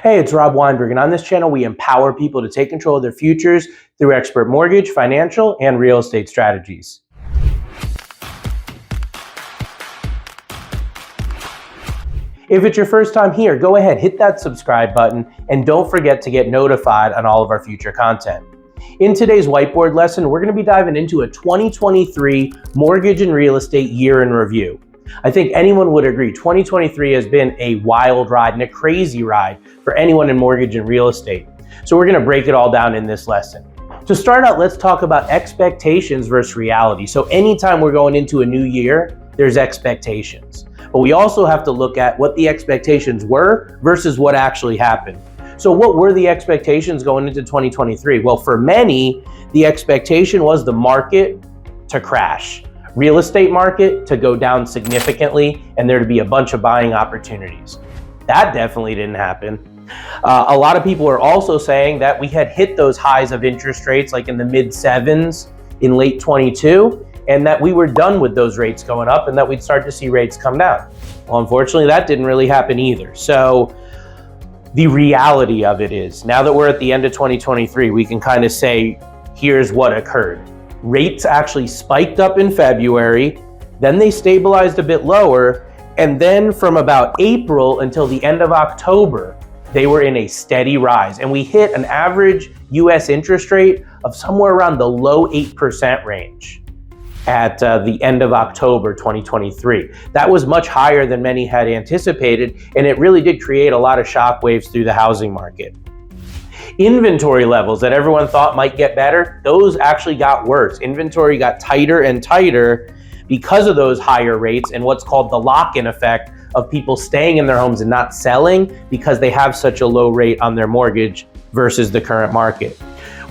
Hey, it's Rob Weinberg, and on this channel, we empower people to take control of their futures through expert mortgage, financial, and real estate strategies. If it's your first time here, go ahead, hit that subscribe button, and don't forget to get notified on all of our future content. In today's whiteboard lesson, we're going to be diving into a 2023 mortgage and real estate year in review. I think anyone would agree 2023 has been a wild ride and a crazy ride for anyone in mortgage and real estate. So we're going to break it all down in this lesson. To start out, let's talk about expectations versus reality. So anytime we're going into a new year, there's expectations. But we also have to look at what the expectations were versus what actually happened. So what were the expectations going into 2023? Well, for many, the expectation was the market to crash. Real estate market to go down significantly and there to be a bunch of buying opportunities. That definitely didn't happen. A lot of people are also saying that we had hit those highs of interest rates like in the mid 7s in late 22 and that we were done with those rates going up and that we'd start to see rates come down. Well, unfortunately, that didn't really happen either. So the reality of it is now that we're at the end of 2023, we can kind of say, here's what occurred. Rates actually spiked up in February, then they stabilized a bit lower, and then from about April until the end of October, they were in a steady rise. And we hit an average US interest rate of somewhere around the low 8% range at the end of October 2023. That was much higher than many had anticipated, and it really did create a lot of shockwaves through the housing market. Inventory levels that everyone thought might get better, those actually got worse. Inventory got tighter and tighter because of those higher rates and what's called the lock-in effect of people staying in their homes and not selling because they have such a low rate on their mortgage versus the current market.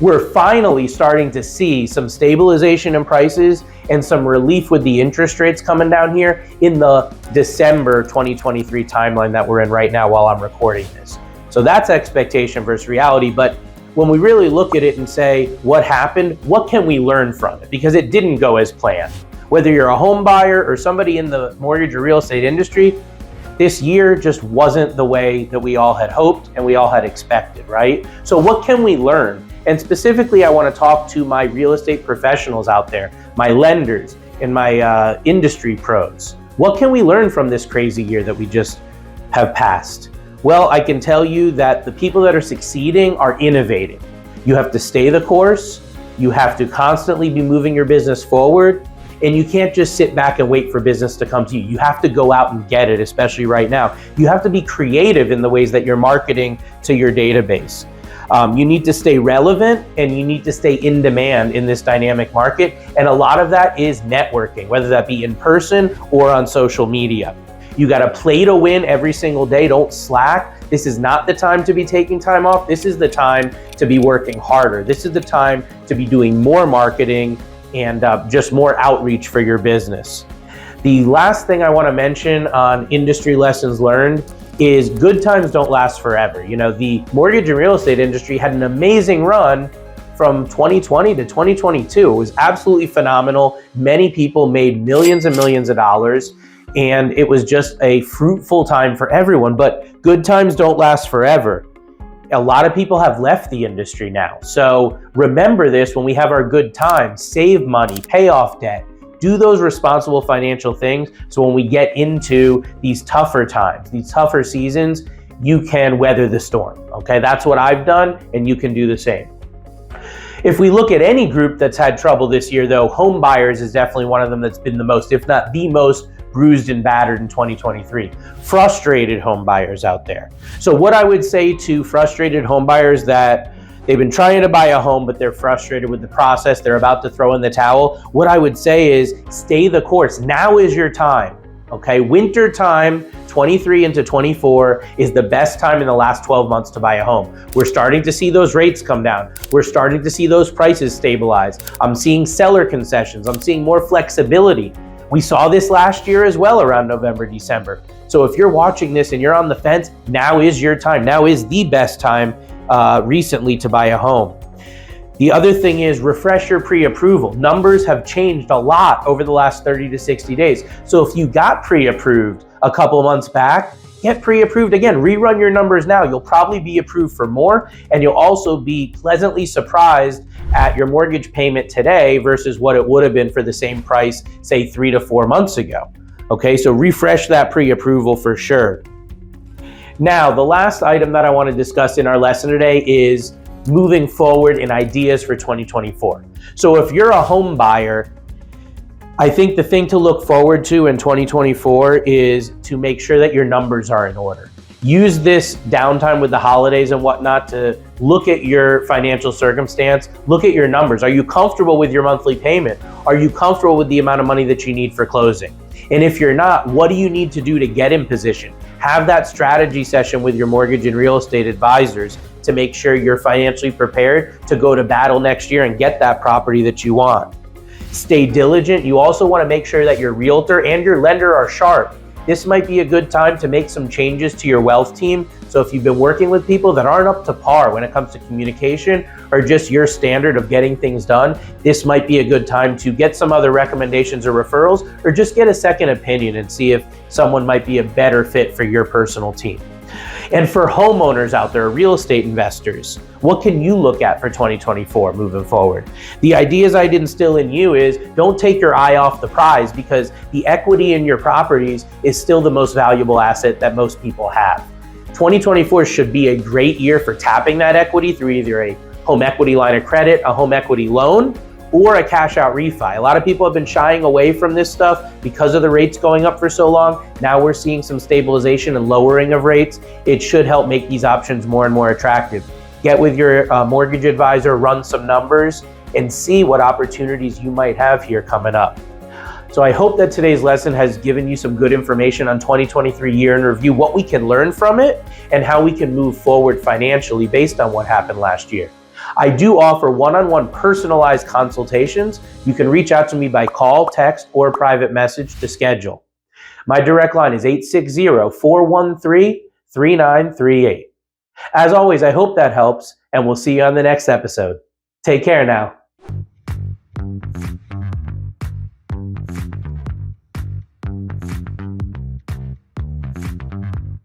We're finally starting to see some stabilization in prices and some relief with the interest rates coming down here in the December 2023 timeline that we're in right now while I'm recording this. So that's expectation versus reality. But when we really look at it and say, what happened? What can we learn from it? Because it didn't go as planned. Whether you're a home buyer or somebody in the mortgage or real estate industry, this year just wasn't the way that we all had hoped and we all had expected, right? So what can we learn? And specifically, I want to talk to my real estate professionals out there, my lenders and my industry pros. What can we learn from this crazy year that we just have passed? Well, I can tell you that the people that are succeeding are innovating. You have to stay the course. You have to constantly be moving your business forward. And you can't just sit back and wait for business to come to you. You have to go out and get it, especially right now. You have to be creative in the ways that you're marketing to your database. You need to stay relevant and you need to stay in demand in this dynamic market. And a lot of that is networking, whether that be in person or on social media. You got to play to win every single day. Don't slack. This is not the time to be taking time off. This is the time to be working harder. This is the time to be doing more marketing and just more outreach for your business. The last thing I want to mention on industry lessons learned is good times don't last forever. You know, the mortgage and real estate industry had an amazing run from 2020 to 2022. It was absolutely phenomenal. Many people made millions and millions of dollars. And it was just a fruitful time for everyone, but good times don't last forever. A lot of people have left the industry now. So remember this when we have our good times, save money, pay off debt, do those responsible financial things. So when we get into these tougher times, these tougher seasons, you can weather the storm. Okay, that's what I've done and you can do the same. If we look at any group that's had trouble this year though, Homebuyers is definitely one of them that's been the most, if not the most, bruised and battered in 2023. Frustrated home buyers out there. So what I would say to frustrated home buyers that they've been trying to buy a home, but they're frustrated with the process, they're about to throw in the towel. What I would say is stay the course. Now is your time, okay? Winter time, 23 into 24 is the best time in the last 12 months to buy a home. We're starting to see those rates come down. We're starting to see those prices stabilize. I'm seeing seller concessions. I'm seeing more flexibility. We saw this last year as well around November, December. So if you're watching this and you're on the fence, now is your time. Now is the best time recently to buy a home. The other thing is refresh your pre-approval. Numbers have changed a lot over the last 30 to 60 days. So if you got pre-approved a couple months back, get pre-approved. Again, rerun your numbers now. You'll probably be approved for more, and you'll also be pleasantly surprised at your mortgage payment today versus what it would have been for the same price, say 3 to 4 months ago. Okay, so refresh that pre-approval for sure. Now, the last item that I want to discuss in our lesson today is moving forward in ideas for 2024. So if you're a home buyer, I think the thing to look forward to in 2024 is to make sure that your numbers are in order. Use this downtime with the holidays and whatnot to look at your financial circumstance, look at your numbers. Are you comfortable with your monthly payment? Are you comfortable with the amount of money that you need for closing? And if you're not, what do you need to do to get in position? Have that strategy session with your mortgage and real estate advisors to make sure you're financially prepared to go to battle next year and get that property that you want. Stay diligent. You also want to make sure that your realtor and your lender are sharp. This might be a good time to make some changes to your wealth team. So if you've been working with people that aren't up to par when it comes to communication or just your standard of getting things done, this might be a good time to get some other recommendations or referrals, or just get a second opinion and see if someone might be a better fit for your personal team. And for homeowners out there, real estate investors, what can you look at for 2024 moving forward? The ideas I'd instill in you is don't take your eye off the prize, because the equity in your properties is still the most valuable asset that most people have. 2024 should be a great year for tapping that equity through either a home equity line of credit, a home equity loan, or a cash out refi. A lot of people have been shying away from this stuff because of the rates going up for so long. Now we're seeing some stabilization and lowering of rates. It should help make these options more and more attractive. Get with your mortgage advisor, run some numbers, and see what opportunities you might have here coming up. So I hope that today's lesson has given you some good information on 2023 year in review, what we can learn from it, and how we can move forward financially based on what happened last year. I do offer one-on-one personalized consultations. You can reach out to me by call, text, or private message to schedule. My direct line is 860-413-3938. As always, I hope that helps, and we'll see you on the next episode. Take care now.